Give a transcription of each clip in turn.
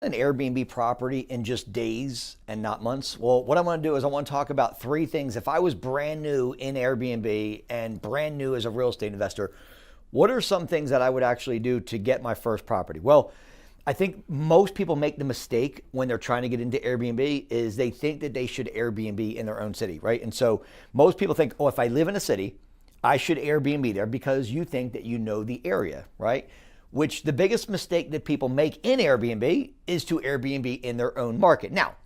an Airbnb property in just days and not months? Well, what I want to do is I want to talk about three things. If I was brand new in Airbnb and brand new as a real estate investor, what are some things that I would actually do to get my first property? Well, I think most people make the mistake when they're trying to get into Airbnb is they think that they should Airbnb in their own city, right? And so most people think, oh, if I live in a city, I should Airbnb there because you think that you know the area, right? Which the biggest mistake that people make in Airbnb is to Airbnb in their own market. Now,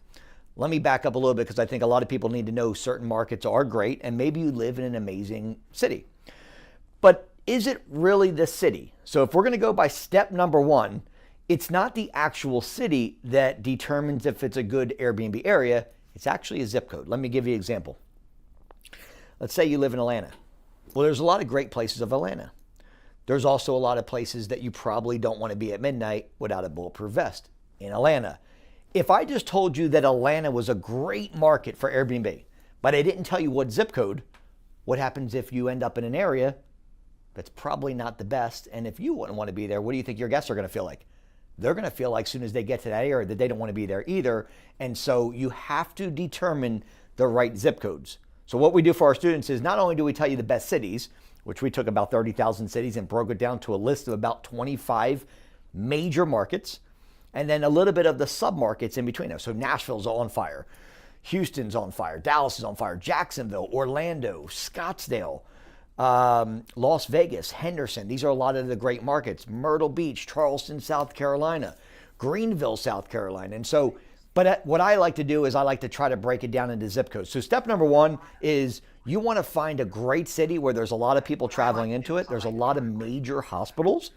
let me back up a little bit because I think a lot of people need to know certain markets are great and maybe you live in an amazing city. But is it really the city? So if we're going to go by step number one, it's not the actual city that determines if it's a good Airbnb area. It's actually a zip code. Let me give you an example. Let's say you live in Atlanta. Well, there's a lot of great places of Atlanta. There's also a lot of places that you probably don't want to be at midnight without a bulletproof vest in Atlanta. If I just told you that Atlanta was a great market for Airbnb, but I didn't tell you what zip code, what happens if you end up in an area that's probably not the best? And if you wouldn't want to be there, what do you think your guests are going to feel like? They're going to feel like as soon as they get to that area that they don't want to be there either. And so you have to determine the right zip codes. So what we do for our students is not only do we tell you the best cities, which we took about 30,000 cities and broke it down to a list of about 25 major markets, and then a little bit of the sub-markets in between those. So Nashville's on fire, Houston's on fire, Dallas is on fire, Jacksonville, Orlando, Scottsdale, Las Vegas, Henderson. These are a lot of the great markets. Myrtle Beach, Charleston, South Carolina, Greenville, South Carolina. And so, but what I like to do is I like to try to break it down into zip codes. So step number one is you want to find a great city where there's a lot of people traveling into it. There's a lot of major hospitals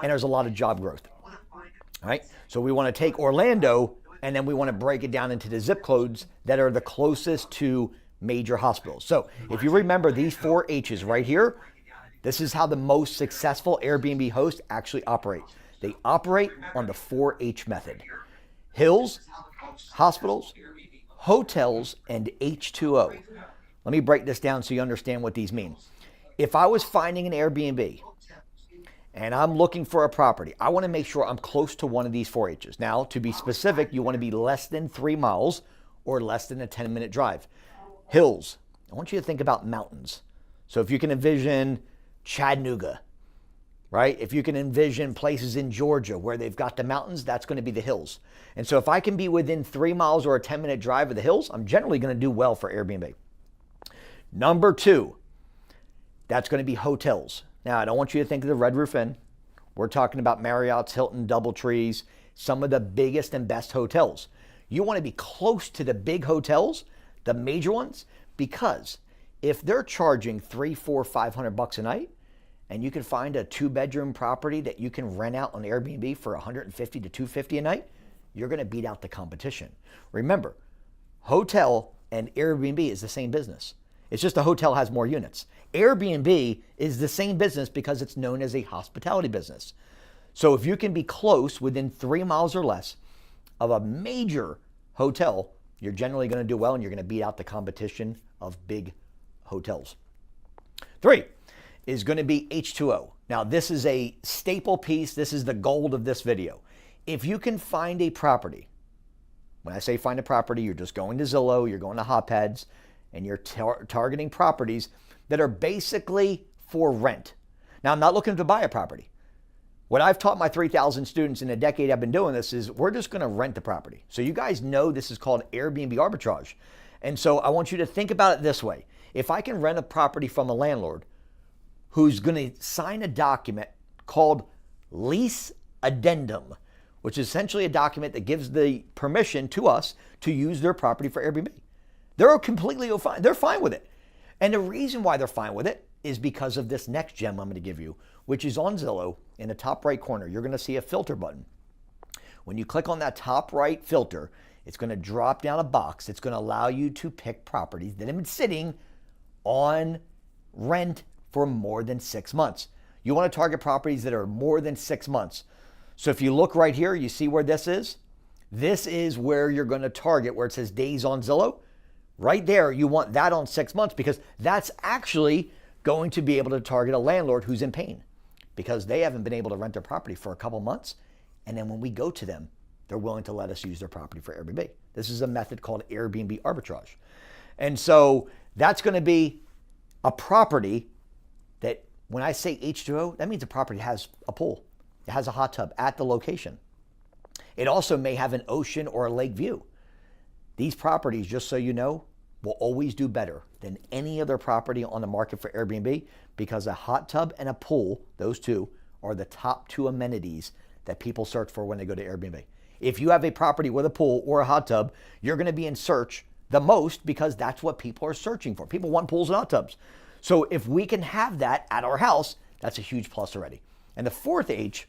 and there's a lot of job growth. All right. So we want to take Orlando and then we want to break it down into the zip codes that are the closest to major hospitals. So if you remember these four H's right here, this is how the most successful Airbnb hosts actually operate. They operate on the 4H method. Hills, hospitals, hotels, and H2O. Let me break this down so you understand what these mean. If I was finding an Airbnb and I'm looking for a property, I want to make sure I'm close to one of these 4H's. Now, to be specific, you want to be less than 3 miles or less than a 10-minute drive. Hills, I want you to think about mountains. So if you can envision Chattanooga, right? If you can envision places in Georgia where they've got the mountains, that's going to be the hills. And so if I can be within 3 miles or a 10-minute drive of the hills, I'm generally going to do well for Airbnb. Number two, that's going to be hotels. Now, I don't want you to think of the Red Roof Inn. We're talking about Marriott's, Hilton, DoubleTrees, some of the biggest and best hotels. You want to be close to the big hotels, the major ones, because if they're charging $300, $400, $500 a night, and you can find a 2-bedroom property that you can rent out on Airbnb for $150 to $250 a night, you're going to beat out the competition. Remember, hotel and Airbnb is the same business. It's just a hotel has more units. Airbnb is the same business because it's known as a hospitality business. So if you can be close within 3 miles or less of a major hotel, you're generally going to do well and you're going to beat out the competition of big hotels. 3 is going to be H2O. Now, this is a staple piece. This is the gold of this video. If you can find a property, when I say find a property, you're just going to Zillow, you're going to Hotpads, and you're targeting properties that are basically for rent. Now, I'm not looking to buy a property. What I've taught my 3,000 students in a decade I've been doing this is we're just going to rent the property. So you guys know this is called Airbnb arbitrage. And so I want you to think about it this way. If I can rent a property from a landlord who's going to sign a document called lease addendum, which is essentially a document that gives the permission to us to use their property for Airbnb. They're completely fine. They're fine with it. And the reason why they're fine with it is because of this next gem I'm going to give you, which is on Zillow in the top right corner. You're going to see a filter button. When you click on that top right filter, it's going to drop down a box. It's going to allow you to pick properties that have been sitting on rent for more than 6 months. You want to target properties that are more than 6 months. So if you look right here, you see where this is? This is where you're going to target, where it says days on Zillow. Right there, you want that on 6 months because that's actually going to be able to target a landlord who's in pain because they haven't been able to rent their property for a couple months. And then when we go to them, they're willing to let us use their property for Airbnb. This is a method called Airbnb arbitrage. And so that's going to be a property that, when I say H2O, that means the property has a pool. It has a hot tub at the location. It also may have an ocean or a lake view. These properties, just so you know, will always do better than any other property on the market for Airbnb, because a hot tub and a pool, those two, are the top two amenities that people search for when they go to Airbnb. If you have a property with a pool or a hot tub, you're going to be in search the most, because that's what people are searching for. People want pools and hot tubs. So if we can have that at our house, that's a huge plus already. And the fourth H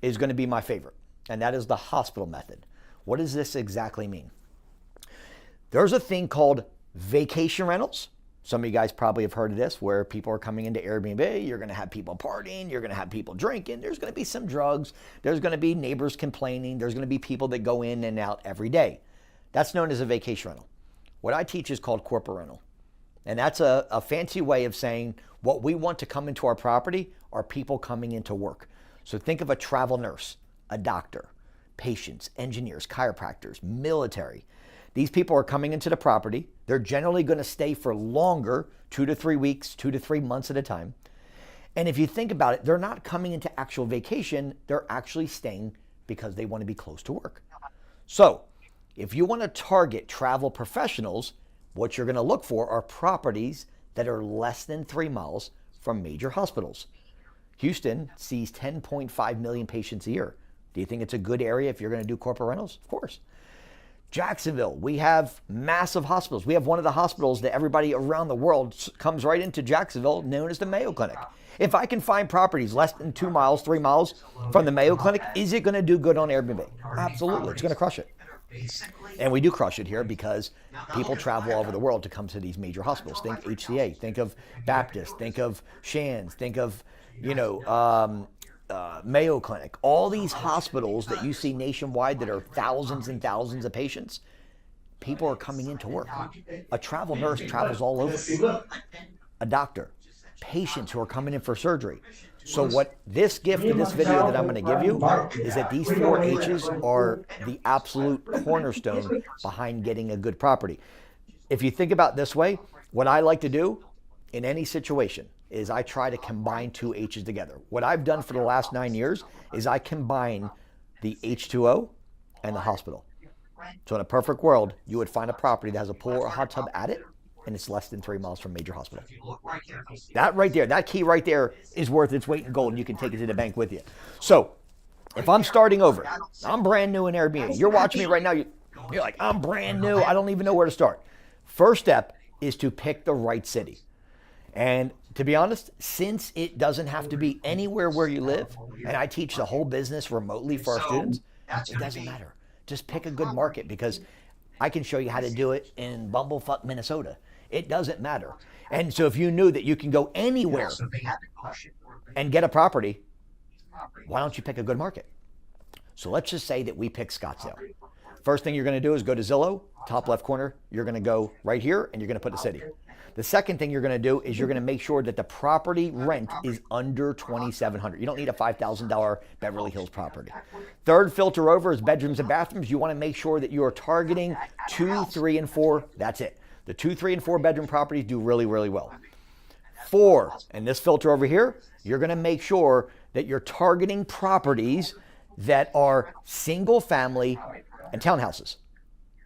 is going to be my favorite, and that is the hospital method. What does this exactly mean? There's a thing called vacation rentals. Some of you guys probably have heard of this, where people are coming into Airbnb. You're going to have people partying. You're going to have people drinking. There's going to be some drugs. There's going to be neighbors complaining. There's going to be people that go in and out every day. That's known as a vacation rental. What I teach is called corporate rental. And that's a fancy way of saying what we want to come into our property are people coming into work. So think of a travel nurse, a doctor, patients, engineers, chiropractors, military. These people are coming into the property. They're generally going to stay for longer, 2 to 3 weeks, 2 to 3 months at a time. And if you think about it, they're not coming into actual vacation. They're actually staying because they want to be close to work. So if you want to target travel professionals, what you're going to look for are properties that are less than 3 miles from major hospitals. Houston sees 10.5 million patients a year. Do you think it's a good area if you're going to do corporate rentals? Of course. Jacksonville, we have massive hospitals. We have one of the hospitals that everybody around the world comes right into Jacksonville, known as the Mayo Clinic. If I can find properties less than 2 miles, 3 miles from the Mayo Clinic, is it going to do good on Airbnb? Absolutely. It's going to crush it. And we do crush it here because people travel all over the world to come to these major hospitals. Think HCA, think of Baptist, think of Shands, think of, Mayo Clinic. All these hospitals that you see nationwide that are thousands and thousands of patients, people are coming in to work. A travel nurse travels all over. A doctor, patients who are coming in for surgery. So what this gift in this video that I'm going to give you is that these 4 H's are the absolute cornerstone behind getting a good property. If you think about it this way, what I like to do in any situation is I try to combine 2 H's together. What I've done for the last 9 years is I combine the H2O and the hospital. So in a perfect world, you would find a property that has a pool or a hot tub at it, and it's less than 3 miles from a major hospital. That right there, that key right there is worth its weight in gold, and you can take it to the bank with you. So if I'm starting over, I'm brand new in Airbnb. You're watching me right now. You're like, I'm brand new. I don't even know where to start. First step is to pick the right city. And to be honest, since it doesn't have to be anywhere where you live, and I teach the whole business remotely for our students, it doesn't matter. Just pick a good market, because I can show you how to do it in Bumblefuck, Minnesota. It doesn't matter. And so if you knew that you can go anywhere and get a property, why don't you pick a good market? So let's just say that we pick Scottsdale. First thing you're going to do is go to Zillow, top left corner. You're going to go right here, and you're going to put the city. The second thing you're going to do is you're going to make sure that the property rent is under $2,700. You don't need a $5,000 Beverly Hills property. Third filter over is bedrooms and bathrooms. You want to make sure that you are targeting 2, 3, and 4. That's it. The 2, 3, and 4 bedroom properties do really, really well. 4, and this filter over here, you're going to make sure that you're targeting properties that are single family and townhouses.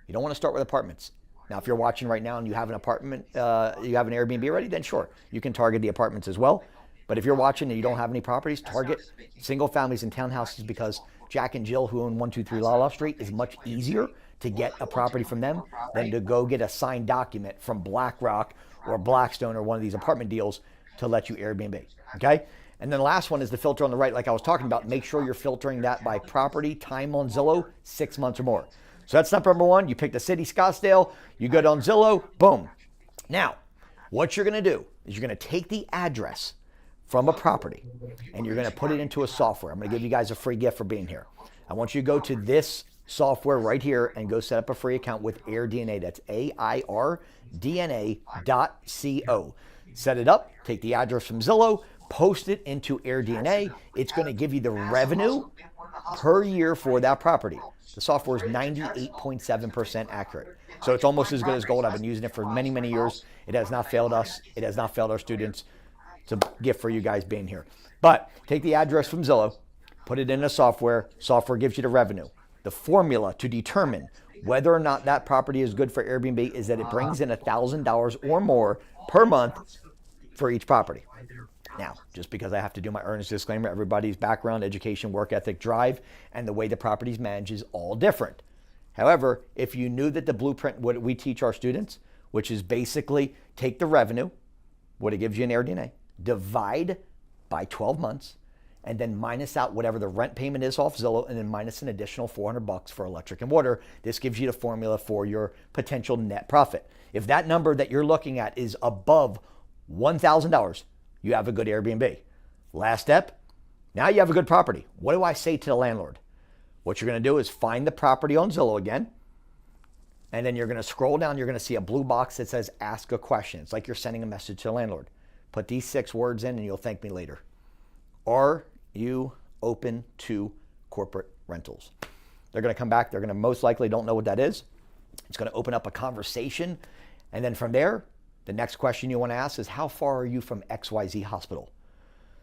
You don't want to start with apartments. Now, if you're watching right now and you have an apartment, you have an Airbnb already, then sure, you can target the apartments as well. But if you're watching and you don't have any properties, target single families and townhouses, because Jack and Jill, who own 123 Lala Street, is much easier to get a property from them than to go get a signed document from BlackRock or Blackstone or one of these apartment deals to let you Airbnb, okay? And then the last one is the filter on the right, like I was talking about. Make sure you're filtering that by property, time on Zillow, 6 months or more. So that's step number 1. You pick the city, Scottsdale. You go on Zillow, boom. Now, what you're going to do is you're going to take the address from a property and you're going to put it into a software. I'm going to give you guys a free gift for being here. I want you to go to this software right here and go set up a free account with AirDNA. That's AIRDNA.co. Set it up, take the address from Zillow, post it into AirDNA. It's going to give you the revenue per year for that property. The software is 98.7% accurate. So it's almost as good as gold. I've been using it for many, many years. It has not failed us. It has not failed our students. It's a gift for you guys being here. But take the address from Zillow, put it in a software. Software gives you the revenue. The formula to determine whether or not that property is good for Airbnb is that it brings in $1,000 or more per month for each property. Now, just because I have to do my earnest disclaimer, everybody's background, education, work ethic, drive, and the way the property's managed is all different. However, if you knew that the blueprint, what we teach our students, which is basically take the revenue, what it gives you in AirDNA, divide by 12 months, and then minus out whatever the rent payment is off Zillow, and then minus an additional $400 for electric and water. This gives you the formula for your potential net profit. If that number that you're looking at is above $1,000, you have a good Airbnb. Last step, now you have a good property. What do I say to the landlord? What you're going to do is find the property on Zillow again, and then you're going to scroll down. You're going to see a blue box that says ask a question. It's like you're sending a message to the landlord. Put these 6 words in and you'll thank me later. Are you open to corporate rentals? They're going to come back. They're going to most likely don't know what that is. It's going to open up a conversation. And then from there, the next question you want to ask is, how far are you from XYZ hospital?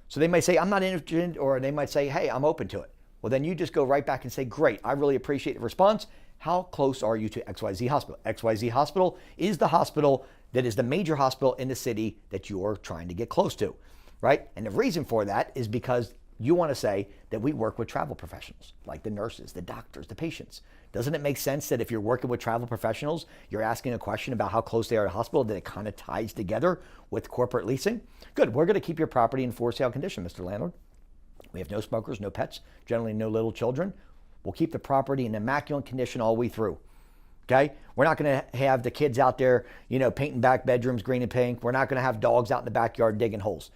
So they might say, I'm not interested, or they might say, hey, I'm open to it. Well, then you just go right back and say, great, I really appreciate the response. How close are you to XYZ hospital? XYZ hospital is the hospital that is the major hospital in the city that you're trying to get close to, right? And the reason for that is because you want to say that we work with travel professionals, like the nurses, the doctors, the patients. Doesn't it make sense that if you're working with travel professionals, you're asking a question about how close they are to the hospital, that it kind of ties together with corporate leasing? Good, we're going to keep your property in for sale condition, Mr. Landlord. We have no smokers, no pets, generally no little children. We'll keep the property in immaculate condition all the way through. Okay? We're not going to have the kids out there, painting back bedrooms green and pink. We're not going to have dogs out in the backyard digging holes.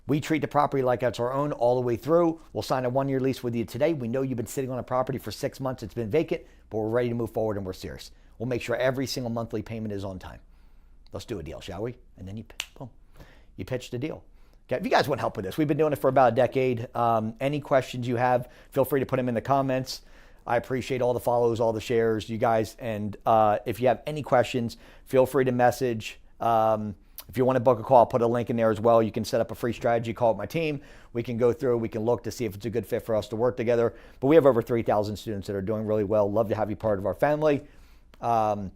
We treat the property like it's our own all the way through. We'll sign a 1-year lease with you today. We know you've been sitting on a property for 6 months. It's been vacant, but we're ready to move forward and we're serious. We'll make sure every single monthly payment is on time. Let's do a deal, shall we? And then you pitch the deal. Okay, if you guys want help with this, we've been doing it for about a decade. Any questions you have, feel free to put them in the comments. I appreciate all the follows, all the shares, you guys. And if you have any questions, feel free to message. If you want to book a call, I'll put a link in there as well. You can set up a free strategy call with my team. We can go through, we can look to see if it's a good fit for us to work together. But we have over 3,000 students that are doing really well. Love to have you part of our family. Just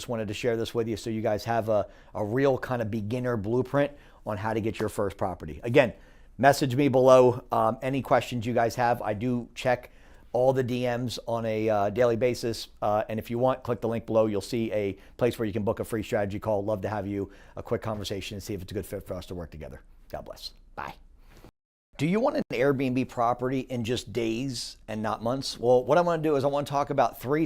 wanted to share this with you so you guys have a real kind of beginner blueprint on how to get your first property. Again, message me below any questions you guys have. I do check all the DMs on a daily basis. And if you want, click the link below. You'll see a place where you can book a free strategy call. Love to have you a quick conversation and see if it's a good fit for us to work together. God bless. Bye. Do you want an Airbnb property in just days and not months? Well, what I want to do is I want to talk about 3